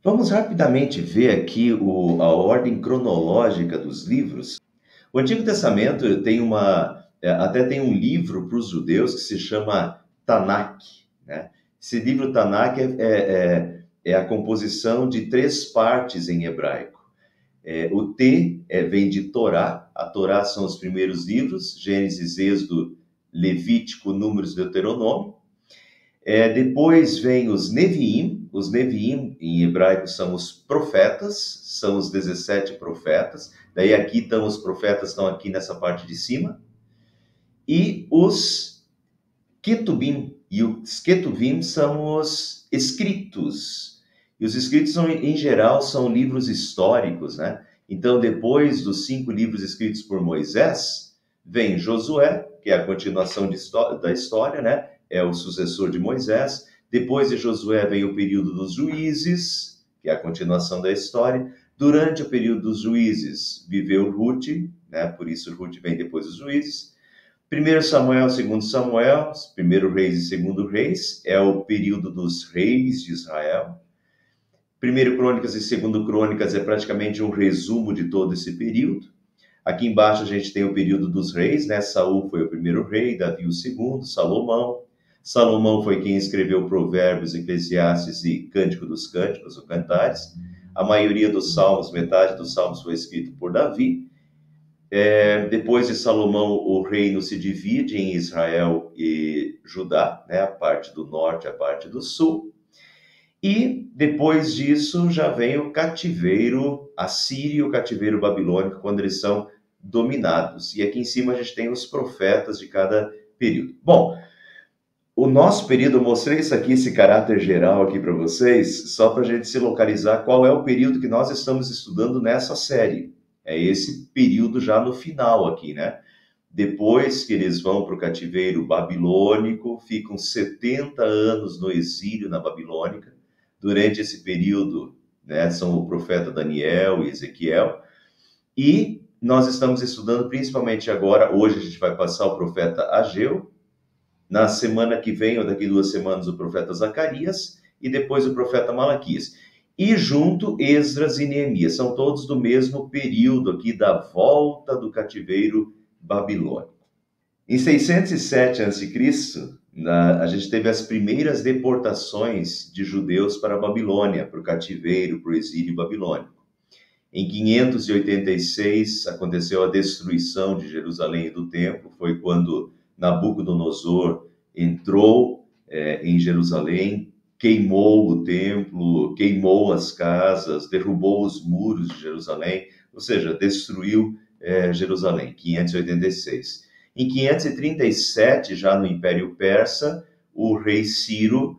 Vamos rapidamente ver aqui a ordem cronológica dos livros. O Antigo Testamento tem até tem um livro para os judeus que se chama Tanakh, né? Esse livro Tanakh é a composição de três partes em hebraico. O vem de Torá. A Torá são os primeiros livros: Gênesis, Êxodo, Levítico, Números, Deuteronômio. Depois vem os Neviim. Os Neviim, em hebraico, são os profetas, são os 17 profetas. Daí aqui estão os profetas, estão aqui nessa parte de cima. E os Ketubim. E os Ketuvim são os escritos. E os escritos, em geral, são livros históricos, né? Então, depois dos 5 livros escritos por Moisés, vem Josué, que é a continuação da história, né? É o sucessor de Moisés. Depois de Josué vem o período dos juízes, que é a continuação da história. Durante o período dos juízes viveu Ruth, né? Por isso Ruth vem depois dos juízes. 1 Samuel, 2 Samuel, 1 Reis e 2 Reis, é o período dos reis de Israel. 1 Crônicas e 2 Crônicas é praticamente um resumo de todo esse período. Aqui embaixo a gente tem o período dos reis, né? Saul foi o primeiro rei, Davi o segundo, Salomão. Salomão foi quem escreveu Provérbios, Eclesiastes e Cântico dos Cânticos, ou Cantares. A maioria dos salmos, metade dos salmos foi escrito por Davi. Depois de Salomão, o reino se divide em Israel e Judá, né? A parte do norte e a parte do sul. E depois disso já vem o cativeiro assírio e o cativeiro babilônico, quando eles são dominados. E aqui em cima a gente tem os profetas de cada período. Bom, o nosso período, eu mostrei isso aqui, esse caráter geral aqui para vocês, só para a gente se localizar qual é o período que nós estamos estudando nessa série. É esse período já no final aqui, né? Depois que eles vão para o cativeiro babilônico, ficam 70 anos no exílio na Babilônica. Durante esse período, né, são o profeta Daniel e Ezequiel. E nós estamos estudando principalmente agora, hoje a gente vai passar o profeta Ageu, na semana que vem, ou daqui 2 semanas, o profeta Zacarias, e depois o profeta Malaquias. E junto, Esdras e Neemias, são todos do mesmo período aqui da volta do cativeiro babilônico. Em 607 a.C., a gente teve as primeiras deportações de judeus para a Babilônia, para o cativeiro, para o exílio babilônico. Em 586 aconteceu a destruição de Jerusalém e do templo, foi quando Nabucodonosor entrou em Jerusalém, queimou o templo, queimou as casas, derrubou os muros de Jerusalém, ou seja, destruiu Jerusalém, 586. Em 537, já no Império Persa, o rei Ciro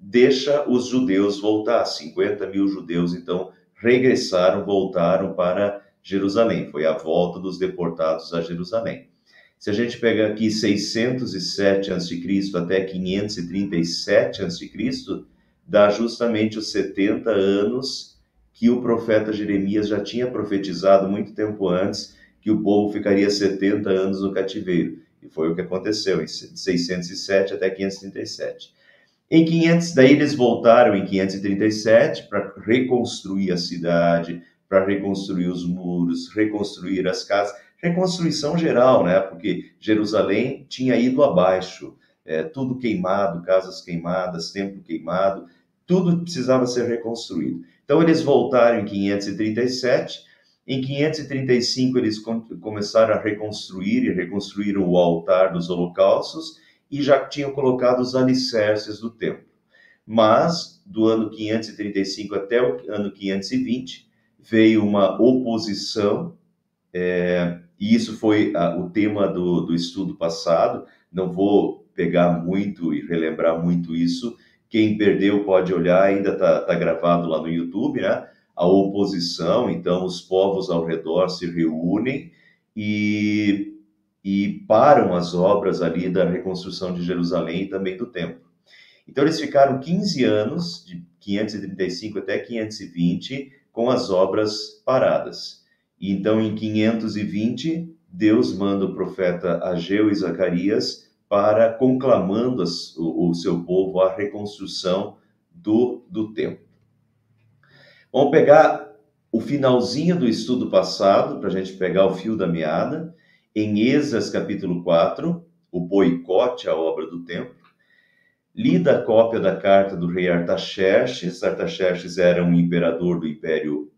deixa os judeus voltar, 50 mil judeus, então, regressaram, voltaram para Jerusalém. Foi a volta dos deportados a Jerusalém. Se a gente pegar aqui 607 a.C. até 537 a.C., dá justamente os 70 anos que o profeta Jeremias já tinha profetizado muito tempo antes, que o povo ficaria 70 anos no cativeiro. E foi o que aconteceu, de 607 até 537. Em 500, daí eles voltaram em 537 para reconstruir a cidade, para reconstruir os muros, reconstruir as casas, reconstruição geral, né? Porque Jerusalém tinha ido abaixo, tudo queimado, casas queimadas, templo queimado, tudo precisava ser reconstruído. Então eles voltaram em 537. Em 535 eles começaram a reconstruir e reconstruíram o altar dos holocaustos, e já tinham colocado os alicerces do templo. Mas, do ano 535 até o ano 520, veio uma oposição, e isso foi o tema do estudo passado. Não vou pegar muito e relembrar muito isso. Quem perdeu pode olhar, ainda está gravado lá no YouTube, né? A oposição, então os povos ao redor se reúnem e param as obras ali da reconstrução de Jerusalém e também do templo. Então eles ficaram 15 anos, de 535 até 520, com as obras paradas. E então em 520, Deus manda o profeta Ageu e Zacarias para conclamando o seu povo à reconstrução do templo. Vamos pegar o finalzinho do estudo passado, para a gente pegar o fio da meada, em Esdras capítulo 4, o boicote à obra do templo. Lida a cópia da carta do rei Artaxerxes. Artaxerxes era um imperador do Império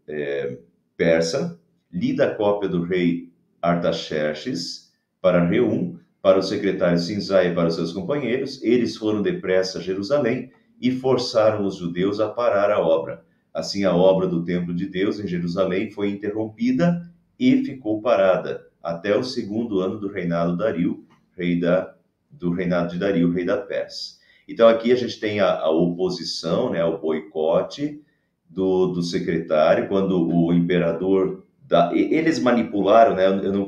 Persa. Lida a cópia do rei Artaxerxes para Reum, para o secretário Sinzai e para os seus companheiros. Eles foram depressa a Jerusalém e forçaram os judeus a parar a obra. Assim, a obra do templo de Deus em Jerusalém foi interrompida e ficou parada até o segundo ano do reinado de Dario, rei da Pérsia. Então, aqui a gente tem a oposição, né, o boicote do secretário, quando o imperador... Eles manipularam, né? Eu não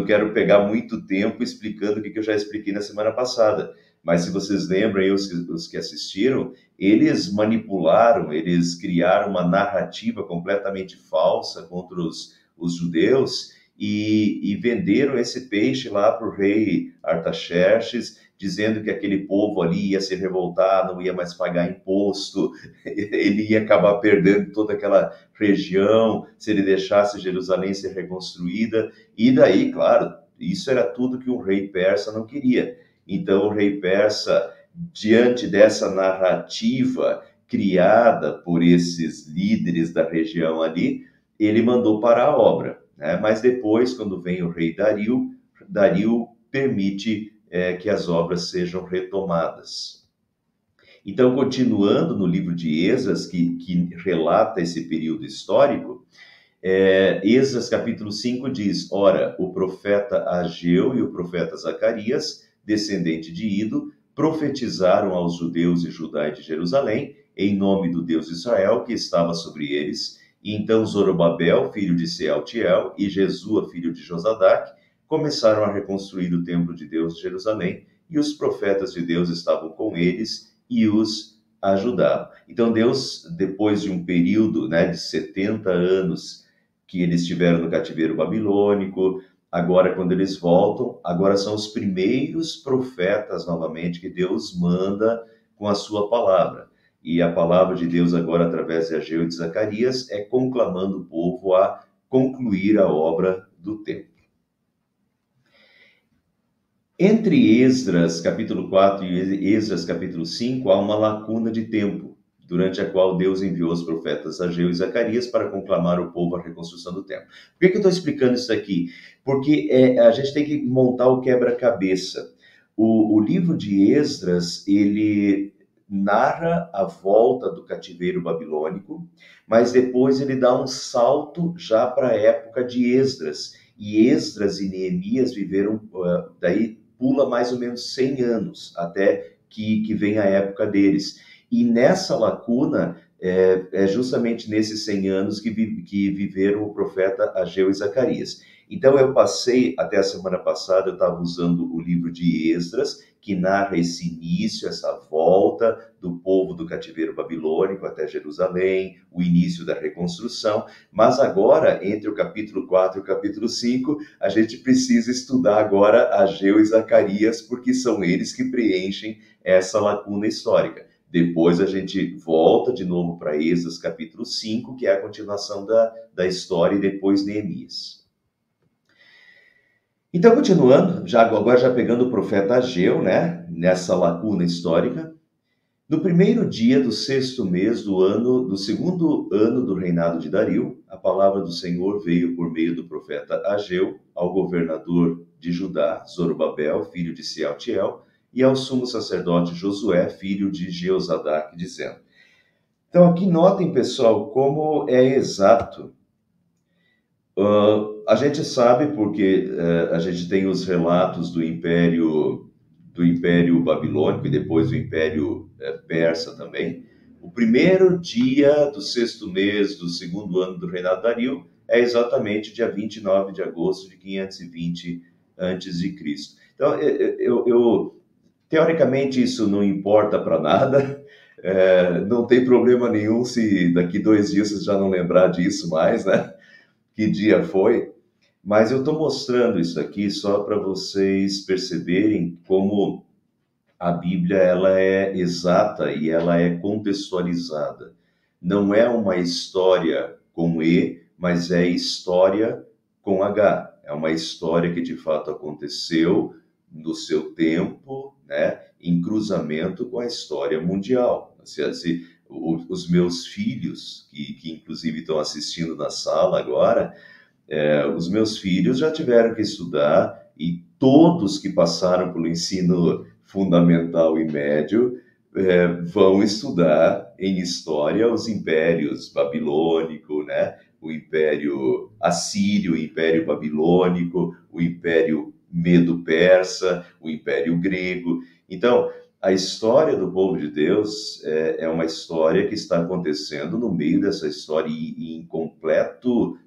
quero pegar muito tempo explicando o que eu já expliquei na semana passada, mas se vocês lembram aí, os que assistiram, eles manipularam, eles criaram uma narrativa completamente falsa contra os judeus e venderam esse peixe lá para o rei Artaxerxes, dizendo que aquele povo ali ia se revoltar, não ia mais pagar imposto, ele ia acabar perdendo toda aquela região se ele deixasse Jerusalém ser reconstruída. E daí, claro, isso era tudo que um rei persa não queria. Então, o rei persa, diante dessa narrativa criada por esses líderes da região ali, ele mandou parar a obra, né? Mas depois, quando vem o rei Dario, Dario permite que as obras sejam retomadas. Então, continuando no livro de Esdras, que relata esse período histórico, Esdras capítulo 5 diz: Ora, o profeta Ageu e o profeta Zacarias, descendente de Ido, profetizaram aos judeus de Judá e de Jerusalém, em nome do Deus de Israel, que estava sobre eles. E então Zorobabel, filho de Sealtiel, e Jesua, filho de Josadac, começaram a reconstruir o templo de Deus de Jerusalém, e os profetas de Deus estavam com eles e os ajudavam. Então Deus, depois de um período, né, de 70 anos que eles estiveram no cativeiro babilônico, agora quando eles voltam, agora são os primeiros profetas novamente que Deus manda com a sua palavra. E a palavra de Deus agora, através de Ageu e de Zacarias, é conclamando o povo a concluir a obra do templo. Entre Esdras capítulo 4 e Esdras capítulo 5 há uma lacuna de tempo, durante a qual Deus enviou os profetas Ageu e Zacarias para conclamar o povo à reconstrução do templo. Por que eu estou explicando isso aqui? Porque a gente tem que montar o quebra-cabeça. O livro de Esdras, ele narra a volta do cativeiro babilônico, mas depois ele dá um salto já para a época de Esdras. E Esdras e Neemias viveram, daí pula mais ou menos 100 anos, até que vem a época deles. E nessa lacuna, é justamente nesses 100 anos que viveram o profeta Ageu e Zacarias. Então, eu passei, até a semana passada, eu estava usando o livro de Esdras, que narra esse início, essa volta do povo do cativeiro babilônico até Jerusalém, o início da reconstrução. Mas agora, entre o capítulo 4 e o capítulo 5, a gente precisa estudar agora Ageu e Zacarias, porque são eles que preenchem essa lacuna histórica. Depois a gente volta de novo para Esdras capítulo 5, que é a continuação da história, e depois Neemias. Então, continuando, agora já pegando o profeta Ageu, né, nessa lacuna histórica, no primeiro dia do 6º mês do segundo ano do reinado de Dario, a palavra do Senhor veio por meio do profeta Ageu ao governador de Judá, Zorobabel, filho de Sealtiel, e ao sumo sacerdote Josué, filho de Jeozadac, dizendo... Então, aqui notem, pessoal, como é exato. A gente sabe porque a gente tem os relatos do Império Babilônico e depois do Império Persa também. O primeiro dia do 6º mês do segundo ano do reinado de Dario é exatamente dia 29 de agosto de 520 a.C. Então, teoricamente, isso não importa para nada. Não tem problema nenhum se daqui 2 dias você já não lembrar disso mais, né? Que dia foi, mas eu estou mostrando isso aqui só para vocês perceberem como a Bíblia ela é exata e ela é contextualizada. não é uma história com E, mas é história com H. É uma história que de fato aconteceu no seu tempo, né, em cruzamento com a história mundial. Os meus filhos, que inclusive estão assistindo na sala agora, os meus filhos já tiveram que estudar e todos que passaram pelo ensino fundamental e médio vão estudar em história os impérios babilônico, né? O Império Assírio, o Império Babilônico, o Império Medo-Persa, o Império Grego. Então, a história do povo de Deus é uma história que está acontecendo no meio dessa história e em completo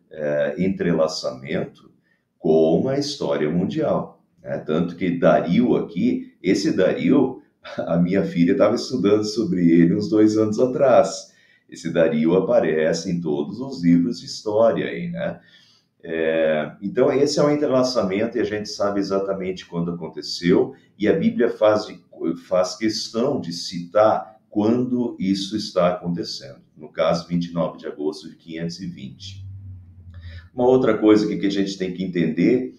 entrelaçamento com a história mundial, né? Tanto que Dario aqui, esse Dario, a minha filha estava estudando sobre ele uns 2 anos atrás. Esse Dario aparece em todos os livros de história aí, né? Então, esse é um entrelaçamento e a gente sabe exatamente quando aconteceu, e a Bíblia faz questão de citar quando isso está acontecendo. No caso, 29 de agosto de 520. Uma outra coisa que a gente tem que entender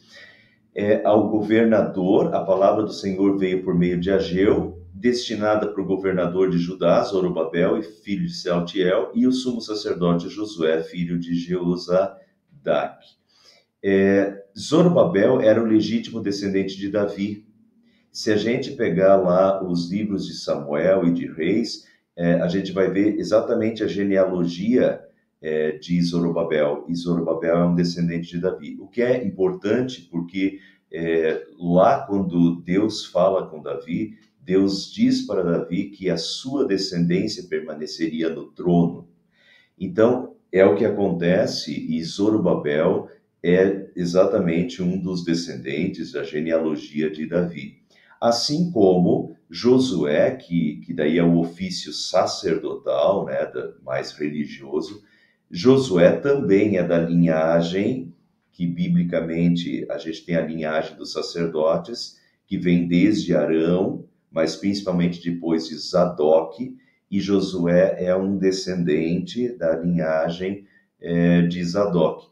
ao governador, a palavra do Senhor veio por meio de Ageu, destinada para o governador de Judá, Zorobabel, filho de Sealtiel, e o sumo sacerdote Josué, filho de Jeozadak. Zorobabel era o legítimo descendente de Davi. Se a gente pegar lá os livros de Samuel e de Reis, a gente vai ver exatamente a genealogia de Zorobabel, e Zorobabel é um descendente de Davi. O que é importante, porque lá quando Deus fala com Davi, Deus diz para Davi que a sua descendência permaneceria no trono. Então, é o que acontece, e Zorobabel é exatamente um dos descendentes da genealogia de Davi. Assim como Josué, que daí é o ofício sacerdotal, né, mais religioso, Josué também é da linhagem, que biblicamente a gente tem a linhagem dos sacerdotes, que vem desde Arão, mas principalmente depois de Zadok, e Josué é um descendente da linhagem de Zadok.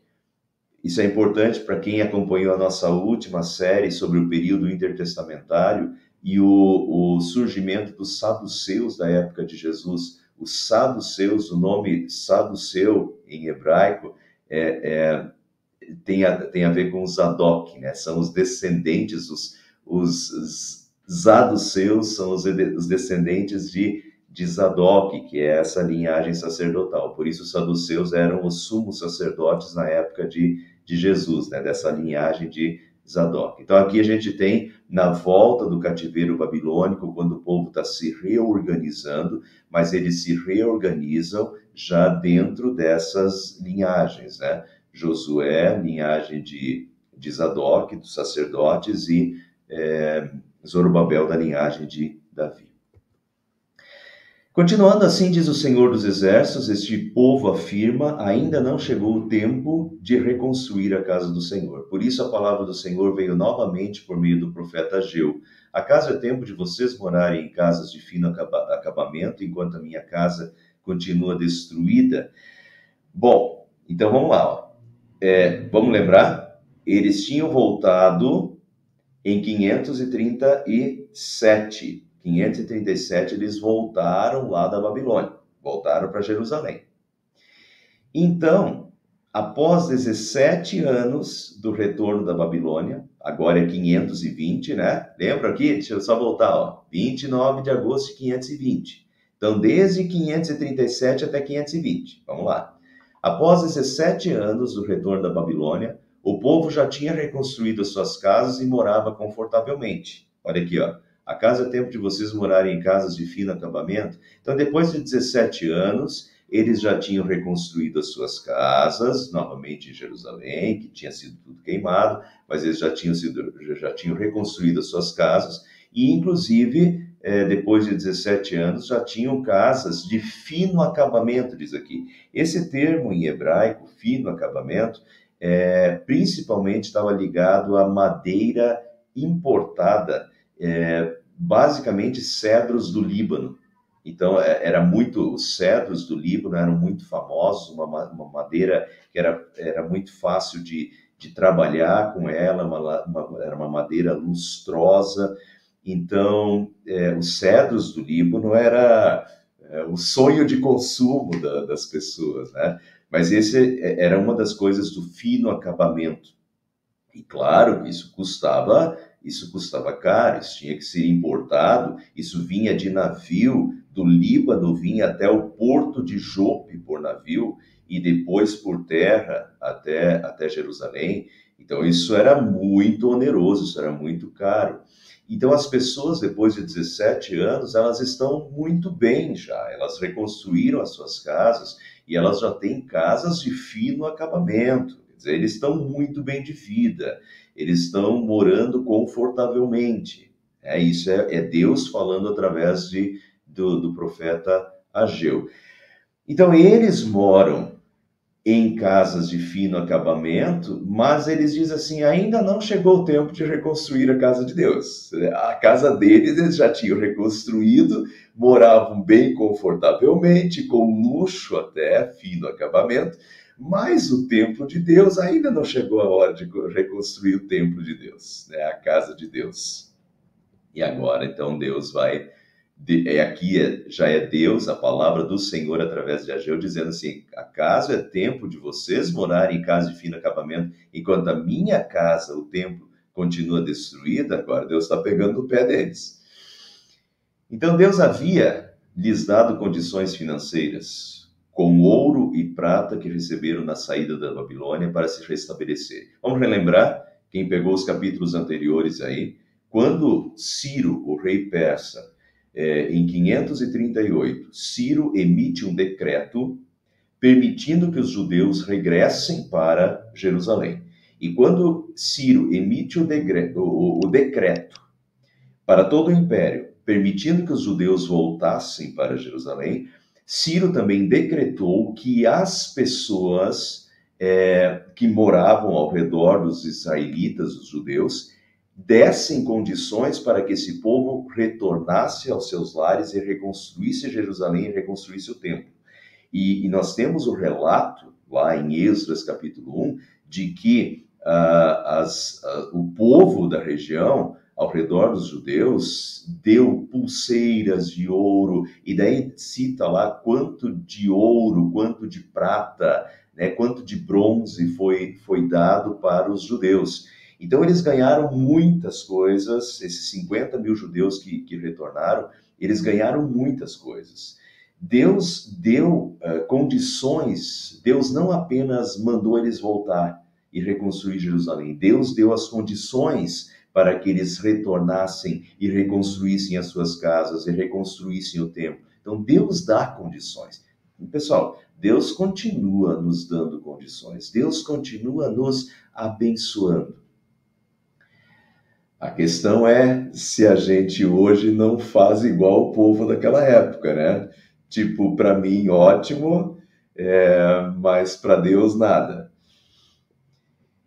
Isso é importante para quem acompanhou a nossa última série sobre o período intertestamentário e o surgimento dos saduceus da época de Jesus. Os saduceus, o nome saduceu em hebraico, tem a ver com Zadok, né? São os descendentes, os saduceus são os descendentes de Zadok, que é essa linhagem sacerdotal. Por isso, os saduceus eram os sumos sacerdotes na época de Jesus, né? Dessa linhagem de Zadok. Então, aqui a gente tem, na volta do cativeiro babilônico, quando o povo está se reorganizando, mas eles se reorganizam já dentro dessas linhagens, né? Josué, linhagem de Zadok, dos sacerdotes, e Zorobabel, da linhagem de Davi. Continuando assim, diz o Senhor dos Exércitos, este povo afirma, ainda não chegou o tempo de reconstruir a casa do Senhor. Por isso a palavra do Senhor veio novamente por meio do profeta Ageu. Acaso é tempo de vocês morarem em casas de fino acabamento, enquanto a minha casa continua destruída? Bom, então vamos lá. Vamos lembrar? Eles tinham voltado em 537. 537 eles voltaram lá da Babilônia, voltaram para Jerusalém. Então, após 17 anos do retorno da Babilônia, agora é 520, né? Lembra aqui? Deixa eu só voltar, ó. 29 de agosto de 520. Então, desde 537 até 520. Vamos lá. Após 17 anos do retorno da Babilônia, o povo já tinha reconstruído as suas casas e morava confortavelmente. Olha aqui, ó. Acaso é tempo de vocês morarem em casas de fino acabamento? Então, depois de 17 anos, eles já tinham reconstruído as suas casas, novamente em Jerusalém, que tinha sido tudo queimado, mas eles já tinham reconstruído as suas casas, e inclusive, depois de 17 anos, já tinham casas de fino acabamento, diz aqui. Esse termo em hebraico, fino acabamento, principalmente estava ligado à madeira importada, basicamente cedros do Líbano. Então, era muito, os cedros do Líbano eram muito famosos, uma madeira que era muito fácil de trabalhar com ela, era uma madeira lustrosa. Então, os cedros do Líbano era o sonho de consumo das pessoas, né? Mas esse era uma das coisas do fino acabamento. E claro, isso custava caro, isso tinha que ser importado, isso vinha de navio do Líbano, vinha até o porto de Jope por navio e depois por terra até Jerusalém. Então isso era muito oneroso, isso era muito caro. Então as pessoas depois de 17 anos, elas estão muito bem já, elas reconstruíram as suas casas e elas já têm casas de fino acabamento. Quer dizer, eles estão muito bem de vida, eles estão morando confortavelmente. Isso é Deus falando através do profeta Ageu. Então, eles moram em casas de fino acabamento, mas eles dizem assim, ainda não chegou o tempo de reconstruir a casa de Deus. A casa deles, eles já tinham reconstruído, moravam bem confortavelmente, com luxo até, fino acabamento, mas o templo de Deus ainda não chegou a hora de reconstruir o templo de Deus, né? A casa de Deus. E agora, então, Deus vai já é Deus, a palavra do Senhor através de Ageu, dizendo assim: acaso é tempo de vocês morarem em casa de fino acabamento, enquanto a minha casa, o templo, continua destruída? Agora Deus está pegando o pé deles. Então Deus havia lhes dado condições financeiras, com ouro e prata que receberam na saída da Babilônia para se restabelecer. Vamos relembrar, quem pegou os capítulos anteriores aí, quando Ciro, o rei persa, em 538, Ciro emite um decreto permitindo que os judeus regressem para Jerusalém. E quando Ciro emite o decreto para todo o império, permitindo que os judeus voltassem para Jerusalém, Ciro também decretou que as pessoas que moravam ao redor dos israelitas, dos judeus, dessem condições para que esse povo retornasse aos seus lares e reconstruísse Jerusalém e reconstruísse o templo. E nós temos o relato, lá em Esdras capítulo 1, de que o povo da região, ao redor dos judeus, deu pulseiras de ouro, e daí cita lá quanto de ouro, quanto de prata, né, quanto de bronze foi dado para os judeus. Então eles ganharam muitas coisas, esses 50 mil judeus que retornaram, eles ganharam muitas coisas. Deus deu condições, Deus não apenas mandou eles voltar e reconstruir Jerusalém, Deus deu as condições para que eles retornassem e reconstruíssem as suas casas e reconstruíssem o templo. Então Deus dá condições. E, pessoal, Deus continua nos dando condições, Deus continua nos abençoando. A questão é se a gente hoje não faz igual o povo daquela época, né? Tipo, para mim, ótimo, mas para Deus, nada.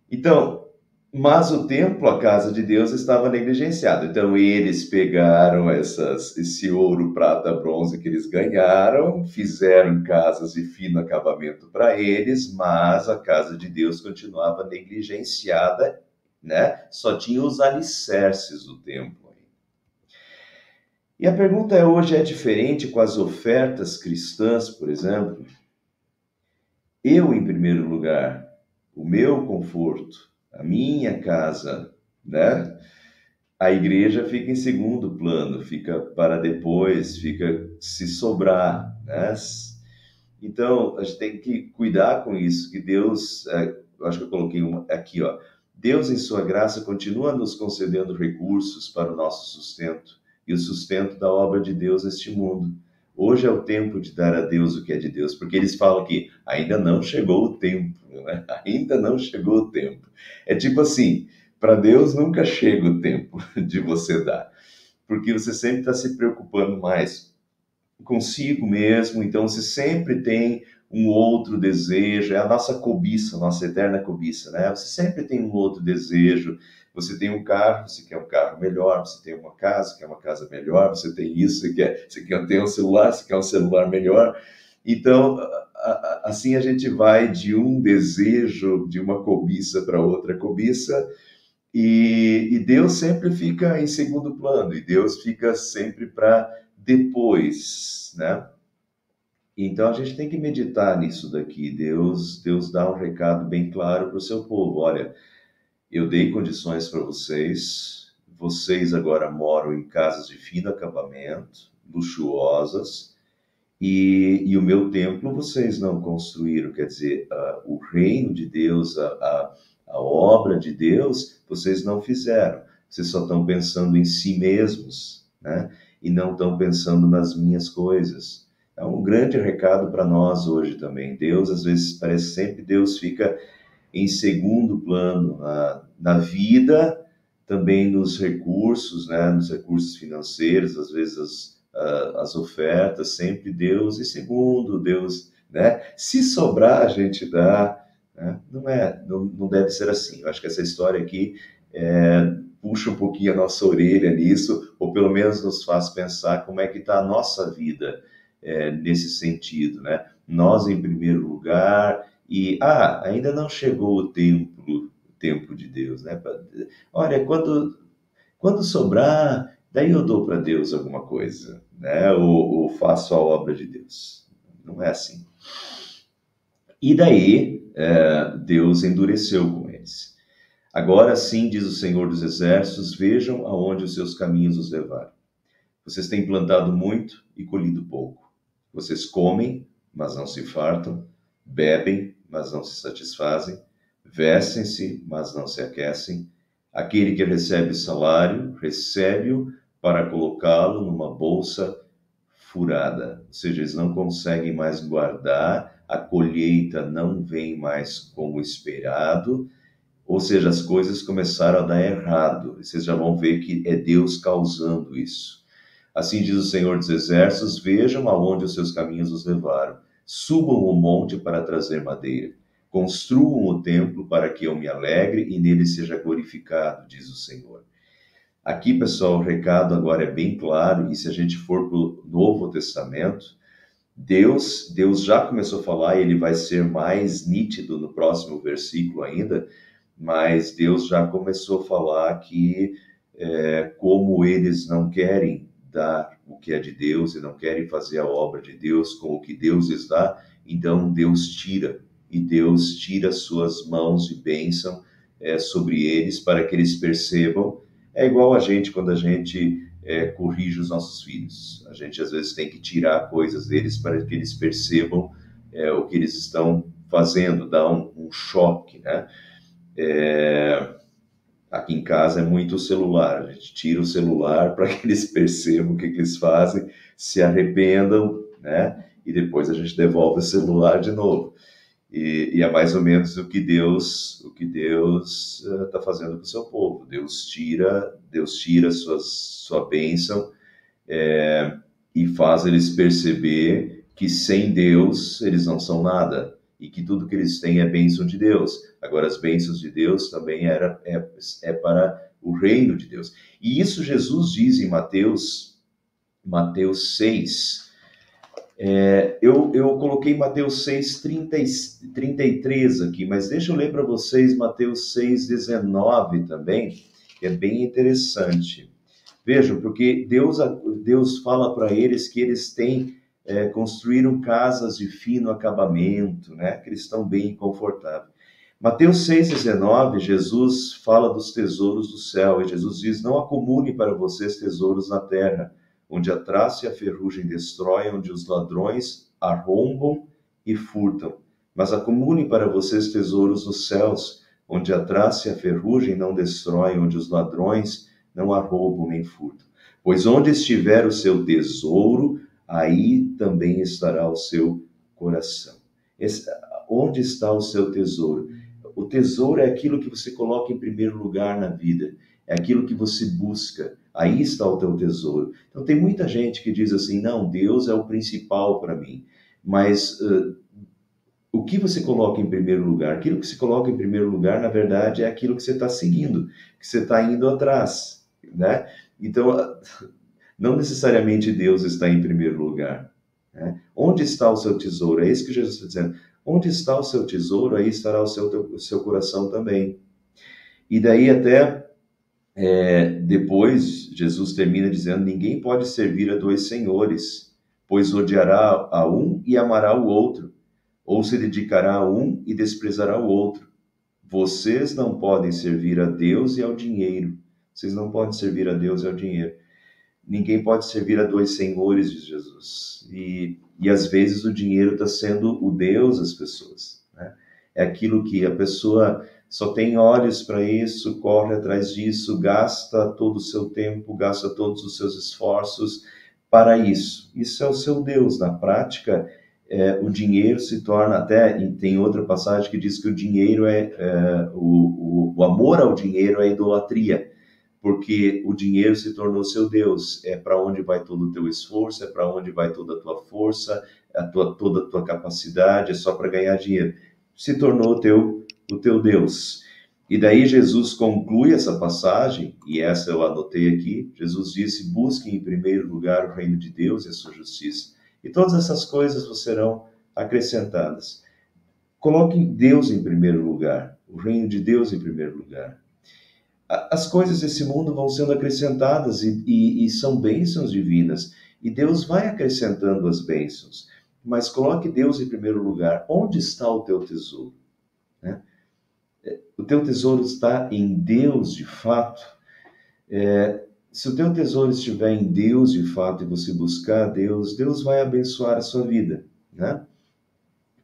Então, mas o templo, a casa de Deus, estava negligenciado. Então, eles pegaram esse ouro, prata, bronze que eles ganharam, fizeram casas de fino acabamento para eles, mas a casa de Deus continuava negligenciada, né? Só tinha os alicerces do templo. E a pergunta hoje é diferente com as ofertas cristãs, por exemplo? Eu, em primeiro lugar, o meu conforto, a minha casa, né? A igreja fica em segundo plano, fica para depois, fica se sobrar, né? Então, a gente tem que cuidar com isso, que Deus, eu acho que eu coloquei aqui, ó. Deus, em sua graça, continua nos concedendo recursos para o nosso sustento e o sustento da obra de Deus neste mundo. Hoje é o tempo de dar a Deus o que é de Deus, porque eles falam que ainda não chegou o tempo, né? Ainda não chegou o tempo. É tipo assim, para Deus nunca chega o tempo de você dar, porque você sempre está se preocupando mais consigo mesmo, então você sempre tem um outro desejo, é a nossa cobiça, a nossa eterna cobiça, né? Você sempre tem um outro desejo, Você tem um carro, você quer um carro melhor, você tem uma casa, quer uma casa melhor, você tem isso, você quer ter um celular, você quer um celular melhor. Então, assim a gente vai de um desejo, de uma cobiça para outra cobiça, e Deus sempre fica em segundo plano, e Deus fica sempre para depois, né? Então a gente tem que meditar nisso daqui. Deus dá um recado bem claro para o seu povo. Olha, eu dei condições para vocês, vocês agora moram em casas de fino acabamento, luxuosas, e o meu templo vocês não construíram. Quer dizer, o reino de Deus, a obra de Deus, vocês não fizeram. Vocês só estão pensando em si mesmos, né? E não estão pensando nas minhas coisas. É um grande recado para nós hoje também. Deus, às vezes, parece sempre Deus fica em segundo plano na vida, também nos recursos, né? Nos recursos financeiros, às vezes as ofertas, sempre Deus em segundo, Deus, né? Se sobrar, a gente dá, né? Não deve ser assim. Eu acho que essa história aqui puxa um pouquinho a nossa orelha nisso, ou pelo menos nos faz pensar como é que está a nossa vida nesse sentido, né? Nós em primeiro lugar, e ainda não chegou o tempo de Deus, né? Olha, quando sobrar, daí eu dou para Deus alguma coisa, né? Ou faço a obra de Deus. Não é assim. E daí Deus endureceu com eles. Agora sim, diz o Senhor dos Exércitos, vejam aonde os seus caminhos os levaram. Vocês têm plantado muito e colhido pouco. Vocês comem, mas não se fartam, bebem, mas não se satisfazem, vestem-se, mas não se aquecem. Aquele que recebe o salário, recebe-o para colocá-lo numa bolsa furada. Ou seja, eles não conseguem mais guardar, a colheita não vem mais como esperado, ou seja, as coisas começaram a dar errado. Vocês já vão ver que é Deus causando isso. Assim diz o Senhor dos Exércitos, vejam aonde os seus caminhos os levaram. Subam o monte para trazer madeira. Construam o templo para que eu me alegre e nele seja glorificado, diz o Senhor. Aqui, pessoal, o recado agora é bem claro, e se a gente for para o Novo Testamento, Deus já começou a falar, e ele vai ser mais nítido no próximo versículo ainda, mas Deus já começou a falar que como eles não querem dar o que é de Deus e não querem fazer a obra de Deus com o que Deus lhes dá, então Deus tira, e Deus tira suas mãos de bênção sobre eles para que eles percebam. É igual a gente quando a gente corrige os nossos filhos. A gente às vezes tem que tirar coisas deles para que eles percebam o que eles estão fazendo, dá um choque, né? Aqui em casa é muito o celular, a gente tira o celular para que eles percebam o que eles fazem, se arrependam, né? E depois a gente devolve o celular de novo. E é mais ou menos o que Deus está fazendo com o seu povo. Deus tira sua bênção e faz eles perceber que sem Deus eles não são nada, e que tudo que eles têm é bênção de Deus. Agora, as bênçãos de Deus também é para o reino de Deus. E isso Jesus diz em Mateus 6. Eu coloquei Mateus 6, 33 aqui, mas deixa eu ler para vocês Mateus 6, 19 também, que é bem interessante. Vejam, porque Deus fala para eles que eles construíram casas de fino acabamento, né? Que eles estão bem confortáveis. Mateus 6,19, Jesus fala dos tesouros do céu, e Jesus diz, não acumule para vocês tesouros na terra, onde a traça e a ferrugem destroem, onde os ladrões arrombam e furtam. Mas acumule para vocês tesouros nos céus, onde a traça e a ferrugem não destroem, onde os ladrões não arrombam nem furtam. Pois onde estiver o seu tesouro, aí também estará o seu coração. Onde está o seu tesouro? O tesouro é aquilo que você coloca em primeiro lugar na vida, é aquilo que você busca, aí está o teu tesouro. Então tem muita gente que diz assim, não, Deus é o principal para mim, mas o o que você coloca em primeiro lugar? Aquilo que se coloca em primeiro lugar, na verdade, é aquilo que você está seguindo, que você está indo atrás, né? Então, não necessariamente Deus está em primeiro lugar, né? Onde está o seu tesouro? É isso que Jesus está dizendo. Onde está o seu tesouro, aí estará o seu coração também. E daí até depois, Jesus termina dizendo, ninguém pode servir a dois senhores, pois odiará a um e amará o outro, ou se dedicará a um e desprezará o outro. Vocês não podem servir a Deus e ao dinheiro. Vocês não podem servir a Deus e ao dinheiro. Ninguém pode servir a dois senhores, diz Jesus. E às vezes o dinheiro está sendo o Deus das pessoas, né? É aquilo que a pessoa só tem olhos para isso, corre atrás disso, gasta todo o seu tempo, gasta todos os seus esforços para isso. Isso é o seu Deus. Na prática, o dinheiro se torna, até tem outra passagem que diz que o dinheiro o amor ao dinheiro é idolatria, porque o dinheiro se tornou seu Deus. É para onde vai todo o teu esforço, é para onde vai toda a tua força, toda a tua capacidade, é só para ganhar dinheiro. Se tornou o teu Deus. E daí Jesus conclui essa passagem, e essa eu anotei aqui. Jesus disse, busquem em primeiro lugar o reino de Deus e a sua justiça, e todas essas coisas vos serão acrescentadas. Coloquem Deus em primeiro lugar, o reino de Deus em primeiro lugar. As coisas desse mundo vão sendo acrescentadas e são bênçãos divinas. E Deus vai acrescentando as bênçãos. Mas coloque Deus em primeiro lugar. Onde está o teu tesouro? Né? O teu tesouro está em Deus de fato? Se o teu tesouro estiver em Deus de fato e você buscar Deus, Deus vai abençoar a sua vida, né?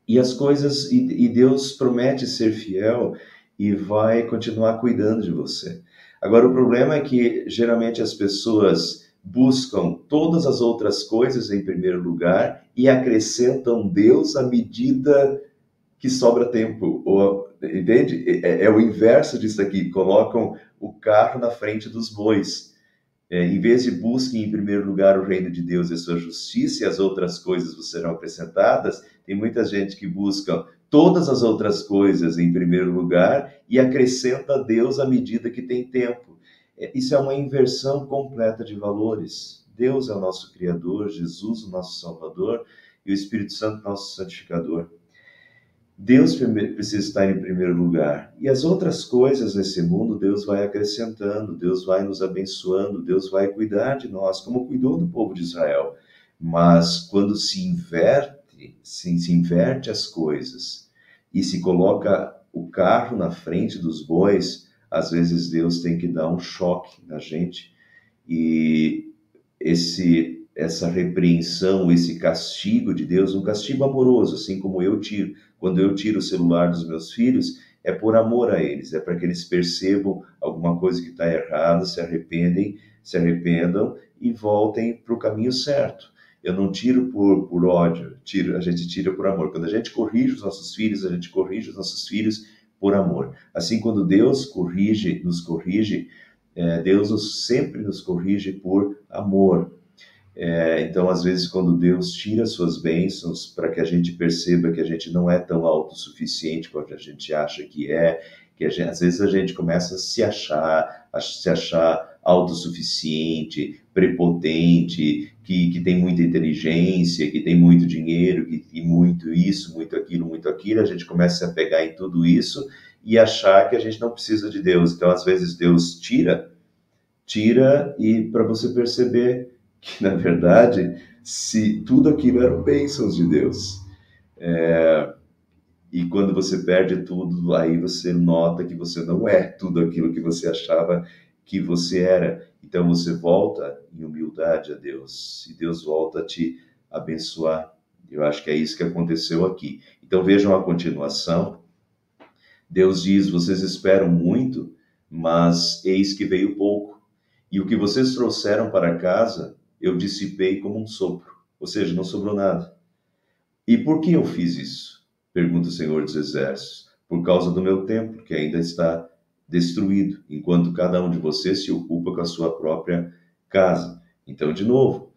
E as coisas, e Deus promete ser fiel e vai continuar cuidando de você. Agora, o problema é que geralmente as pessoas buscam todas as outras coisas em primeiro lugar e acrescentam Deus à medida que sobra tempo. Entende? É o inverso disso aqui. Colocam o carro na frente dos bois. Em vez de busquem em primeiro lugar o reino de Deus e a sua justiça, e as outras coisas vos serão acrescentadas, tem muita gente que busca todas as outras coisas em primeiro lugar e acrescenta a Deus à medida que tem tempo. Isso é uma inversão completa de valores. Deus é o nosso Criador, Jesus o nosso Salvador e o Espírito Santo nosso santificador. Deus precisa estar em primeiro lugar. E as outras coisas nesse mundo, Deus vai acrescentando, Deus vai nos abençoando, Deus vai cuidar de nós, como cuidou do povo de Israel. Mas quando se inverte as coisas e se coloca o carro na frente dos bois, às vezes Deus tem que dar um choque na gente. E essa repreensão, esse castigo de Deus, um castigo amoroso, assim como eu tiro. Quando eu tiro o celular dos meus filhos, é por amor a eles, é para que eles percebam alguma coisa que está errada, se arrependam e voltem para o caminho certo. Eu não tiro por ódio, a gente tira por amor. Quando a gente corrige os nossos filhos, a gente corrige os nossos filhos por amor. Assim, quando Deus nos corrige, Deus sempre nos corrige por amor. Então, às vezes, quando Deus tira as suas bênçãos para que a gente perceba que a gente não é tão autossuficiente quanto a gente acha que é, às vezes a gente começa a se achar autossuficiente, prepotente, que tem muita inteligência, que tem muito dinheiro, que muito isso, muito aquilo, a gente começa a se apegar em tudo isso e achar que a gente não precisa de Deus. Então, às vezes, Deus tira e para você perceber que, na verdade, se tudo aquilo eram bênçãos de Deus. E quando você perde tudo, aí você nota que você não é tudo aquilo que você achava que você era. Então você volta em humildade a Deus, e Deus volta a te abençoar. Eu acho que é isso que aconteceu aqui. Então vejam a continuação. Deus diz, vocês esperam muito, mas eis que veio pouco. E o que vocês trouxeram para casa, eu dissipei como um sopro. Ou seja, não sobrou nada. E por que eu fiz isso? Pergunta o Senhor dos Exércitos. Por causa do meu templo, que ainda está destruído, enquanto cada um de vocês se ocupa com a sua própria casa. Então, de novo,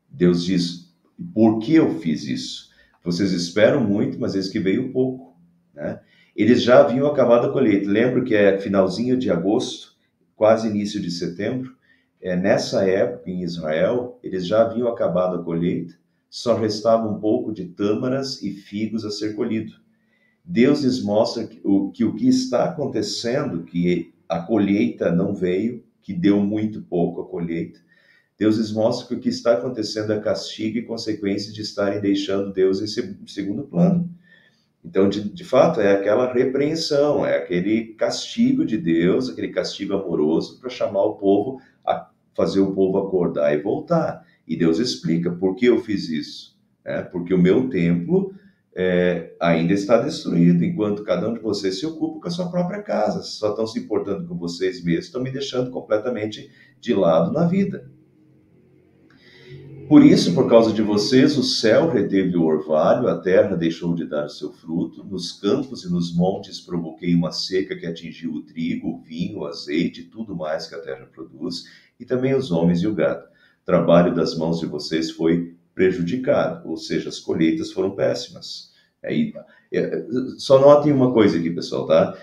Deus diz, por que eu fiz isso? Vocês esperam muito, mas eis que veio pouco, né? Eles já haviam acabado a colheita. Lembro que é finalzinho de agosto, quase início de setembro. Nessa época, em Israel, eles já haviam acabado a colheita, só restava um pouco de tâmaras e figos a ser colhido. Deus lhes mostra que o que está acontecendo, que a colheita não veio, que deu muito pouco a colheita. Deus lhes mostra que o que está acontecendo é castigo e consequência de estarem deixando Deus em segundo plano. Então, de fato, é aquela repreensão, é aquele castigo de Deus, aquele castigo amoroso para chamar o povo, a fazer o povo acordar e voltar. E Deus explica por que eu fiz isso. Porque o meu templo ainda está destruído, enquanto cada um de vocês se ocupa com a sua própria casa. Só estão se importando com vocês mesmos, estão me deixando completamente de lado na vida. Por isso, por causa de vocês, o céu reteve o orvalho, a terra deixou de dar o seu fruto, nos campos e nos montes provoquei uma seca que atingiu o trigo, o vinho, o azeite e tudo mais que a terra produz, e também os homens e o gado. O trabalho das mãos de vocês foi prejudicado, ou seja, as colheitas foram péssimas. Só notem uma coisa aqui, pessoal, tá?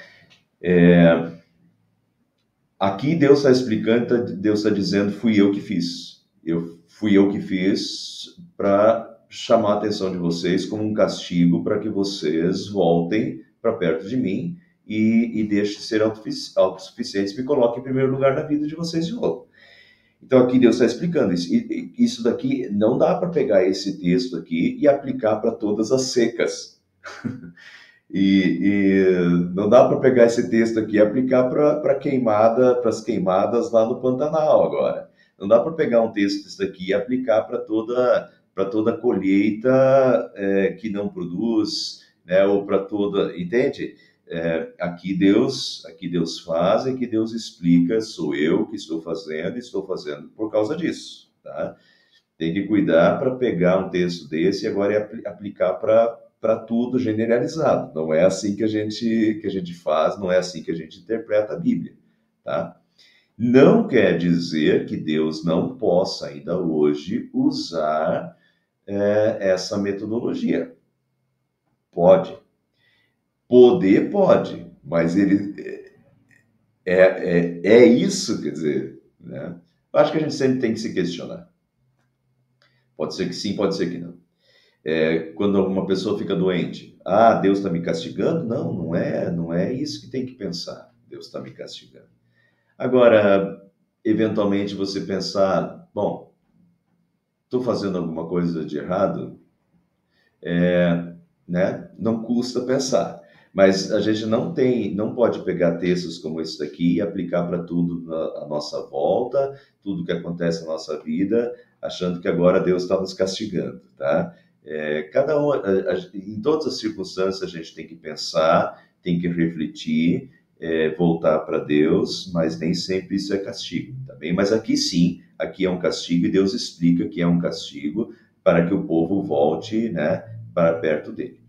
Aqui Deus está explicando, Deus está dizendo, fui eu que fiz. Fui eu que fiz para chamar a atenção de vocês como um castigo para que vocês voltem para perto de mim e deixem de ser autossuficientes e me coloquem em primeiro lugar na vida de vocês de novo. Então aqui Deus está explicando isso. Isso daqui, não dá para pegar esse texto aqui e aplicar para todas as secas. E não dá para pegar esse texto aqui e aplicar para as queimadas lá no Pantanal agora. Não dá para pegar um texto daqui e aplicar para toda colheita que não produz, né? Ou para toda, entende? Aqui Deus faz, aqui Deus explica, sou eu que estou fazendo por causa disso, tá? Tem que cuidar para pegar um texto desse e agora aplicar para tudo generalizado. Não é assim que a gente faz, não é assim que a gente interpreta a Bíblia, tá? Não quer dizer que Deus não possa ainda hoje usar essa metodologia. Pode. Poder pode, mas ele é isso, quer dizer, né? Eu acho que a gente sempre tem que se questionar. Pode ser que sim, pode ser que não. Quando uma pessoa fica doente, Deus está me castigando? Não é isso que tem que pensar. Deus está me castigando. Agora, eventualmente você pensar, bom, estou fazendo alguma coisa de errado, né? Não custa pensar. Mas a gente não pode pegar textos como esse daqui e aplicar para tudo à nossa volta, tudo que acontece na nossa vida, achando que agora Deus está nos castigando, tá? Cada um, em todas as circunstâncias, a gente tem que pensar, tem que refletir, voltar para Deus, mas nem sempre isso é castigo, tá bem? Mas aqui sim, aqui é um castigo e Deus explica que é um castigo para que o povo volte, né, para perto dele.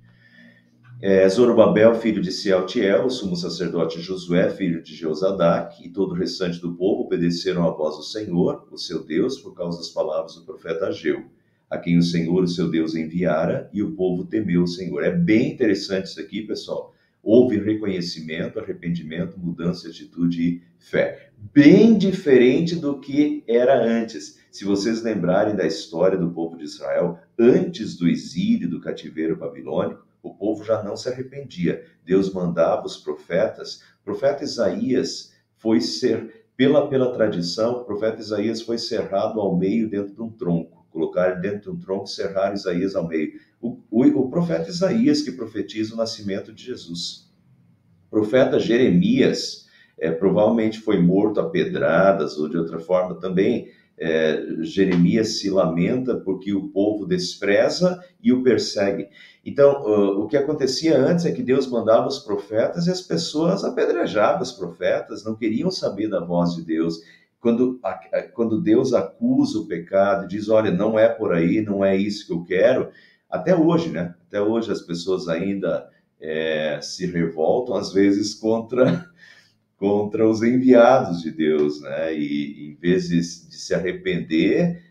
Zorobabel, filho de Sealtiel, o sumo sacerdote Josué, filho de Jeozadak, e todo o restante do povo obedeceram à voz do Senhor, o seu Deus, por causa das palavras do profeta Ageu, a quem o Senhor, o seu Deus, enviara, e o povo temeu o Senhor. É bem interessante isso aqui, pessoal. Houve reconhecimento, arrependimento, mudança de atitude e fé. Bem diferente do que era antes. Se vocês lembrarem da história do povo de Israel, antes do exílio, do cativeiro babilônico, o povo já não se arrependia. Deus mandava os profetas. O profeta Isaías foi pela tradição, o profeta Isaías foi cerrado ao meio dentro de um tronco. Colocaram dentro de um tronco e cerraram Isaías ao meio. O profeta Isaías que profetiza o nascimento de Jesus. O profeta Jeremias provavelmente foi morto a pedradas ou de outra forma também. Jeremias se lamenta porque o povo despreza e o persegue. Então, o que acontecia antes é que Deus mandava os profetas e as pessoas apedrejavam os profetas, não queriam saber da voz de Deus. Quando Deus acusa o pecado e diz, olha, não é por aí, não é isso que eu quero, até hoje, né? Até hoje as pessoas ainda se revoltam, às vezes, contra os enviados de Deus, né? E em vez de se arrepender,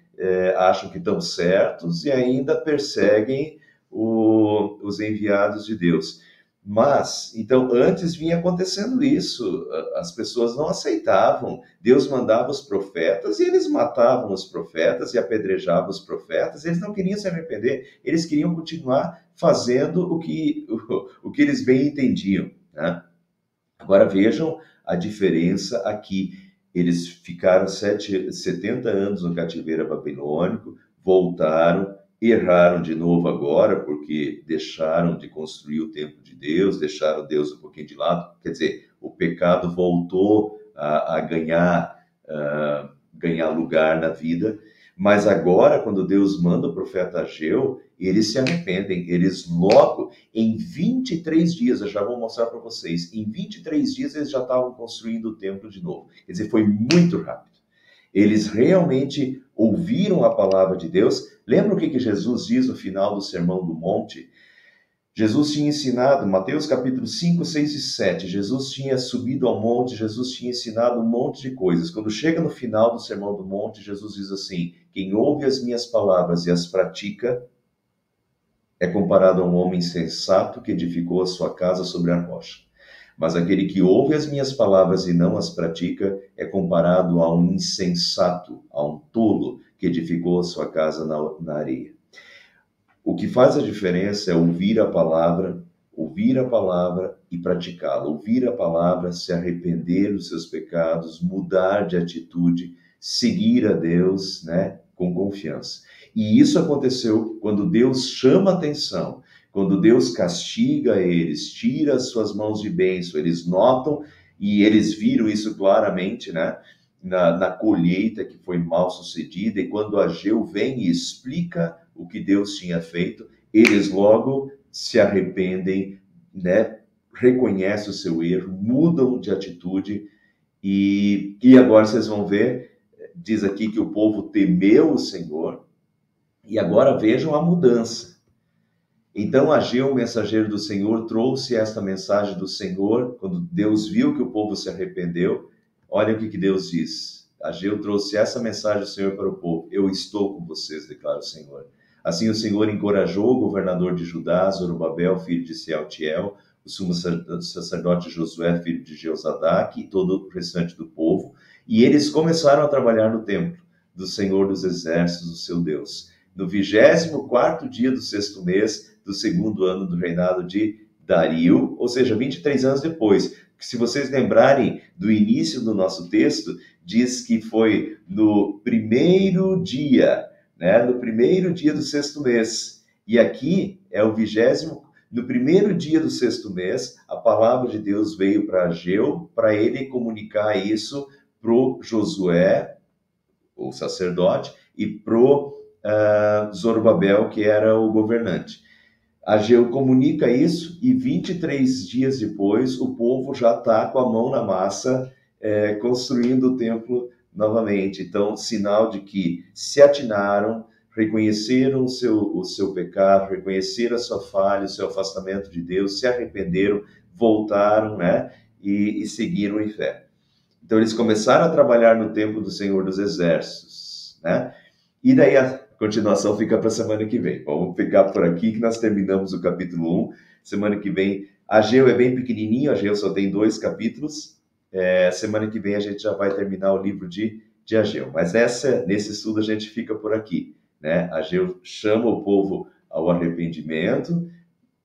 acham que estão certos e ainda perseguem os enviados de Deus. Mas, então, antes vinha acontecendo isso, as pessoas não aceitavam, Deus mandava os profetas e eles matavam os profetas e apedrejavam os profetas, eles não queriam se arrepender, eles queriam continuar fazendo o que eles bem entendiam, né? Agora vejam a diferença aqui, eles ficaram 70 anos no cativeiro babilônico, voltaram, erraram de novo agora, porque deixaram de construir o templo de Deus, deixaram Deus um pouquinho de lado. Quer dizer, o pecado voltou a ganhar lugar na vida. Mas agora, quando Deus manda o profeta Ageu, eles se arrependem. Eles logo, em 23 dias, eu já vou mostrar para vocês, em 23 dias eles já estavam construindo o templo de novo. Quer dizer, foi muito rápido. Eles realmente ouviram a palavra de Deus. Lembra o que Jesus diz no final do Sermão do Monte? Jesus tinha ensinado, Mateus capítulo 5, 6 e 7, Jesus tinha subido ao monte, Jesus tinha ensinado um monte de coisas. Quando chega no final do Sermão do Monte, Jesus diz assim: quem ouve as minhas palavras e as pratica é comparado a um homem sensato que edificou a sua casa sobre a rocha. Mas aquele que ouve as minhas palavras e não as pratica é comparado a um insensato, a um tolo que edificou a sua casa na areia. O que faz a diferença é ouvir a palavra e praticá-la. Ouvir a palavra, se arrepender dos seus pecados, mudar de atitude, seguir a Deus, né, com confiança. E isso aconteceu quando Deus chama atenção, quando Deus castiga eles, tira as suas mãos de bênção, eles notam e eles viram isso claramente, né, na colheita que foi mal sucedida, e quando Ageu vem e explica o que Deus tinha feito, eles logo se arrependem, né, reconhecem o seu erro, mudam de atitude, e agora vocês vão ver, diz aqui que o povo temeu o Senhor, e agora vejam a mudança. Então Ageu, o mensageiro do Senhor, trouxe esta mensagem do Senhor, quando Deus viu que o povo se arrependeu. Olha o que Deus diz. Ageu trouxe essa mensagem do Senhor para o povo: eu estou com vocês, declara o Senhor. Assim o Senhor encorajou o governador de Judá, Zorobabel, filho de Sealtiel, o sumo sacerdote Josué, filho de Jeozadak, e todo o restante do povo, e eles começaram a trabalhar no templo do Senhor dos Exércitos, o seu Deus. No 24º dia do 6º mês do 2º ano do reinado de Dario, ou seja, 23 anos depois. Se vocês lembrarem do início do nosso texto, diz que foi no primeiro dia, né, no primeiro dia do 6º mês. E aqui é o 20º, no primeiro dia do 6º mês, a palavra de Deus veio para Ageu, para ele comunicar isso para o Josué, o sacerdote, e para o Zorobabel, que era o governante. Ageu comunica isso e 23 dias depois o povo já está com a mão na massa, construindo o templo novamente. Então, sinal de que se atinaram, reconheceram o seu pecado, reconheceram a sua falha, o seu afastamento de Deus, se arrependeram, voltaram, né, e seguiram em fé. Então, eles começaram a trabalhar no templo do Senhor dos Exércitos, né? E daí a continuação fica para a semana que vem. Vamos ficar por aqui que nós terminamos o capítulo 1. Semana que vem, Ageu é bem pequenininho, Ageu só tem 2 capítulos. Semana que vem a gente já vai terminar o livro de Ageu. Mas nesse estudo a gente fica por aqui, né? Ageu chama o povo ao arrependimento.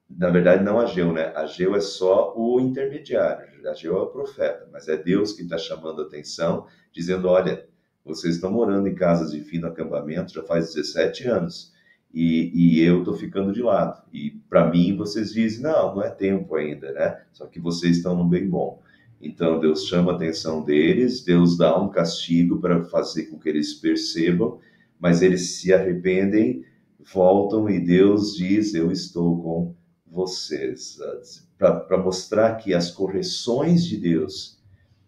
Na verdade, não Ageu, né? Ageu é só o intermediário. Ageu é o profeta, mas é Deus que está chamando a atenção, dizendo: olha, vocês estão morando em casas de fino acampamento já faz 17 anos e eu estou ficando de lado. E para mim vocês dizem: não é tempo ainda, né? Só que vocês estão no bem bom. Então Deus chama a atenção deles, Deus dá um castigo para fazer com que eles percebam, mas eles se arrependem, voltam e Deus diz: eu estou com vocês, para mostrar que as correções de Deus,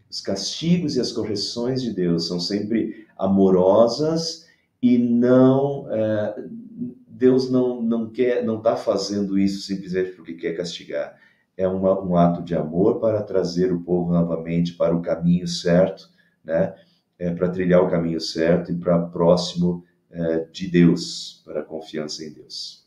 os castigos e as correções de Deus são sempre amorosas e Deus não está fazendo isso simplesmente porque quer castigar. É um ato de amor para trazer o povo novamente para o caminho certo, né? Para trilhar o caminho certo e para próximo de Deus, para a confiança em Deus.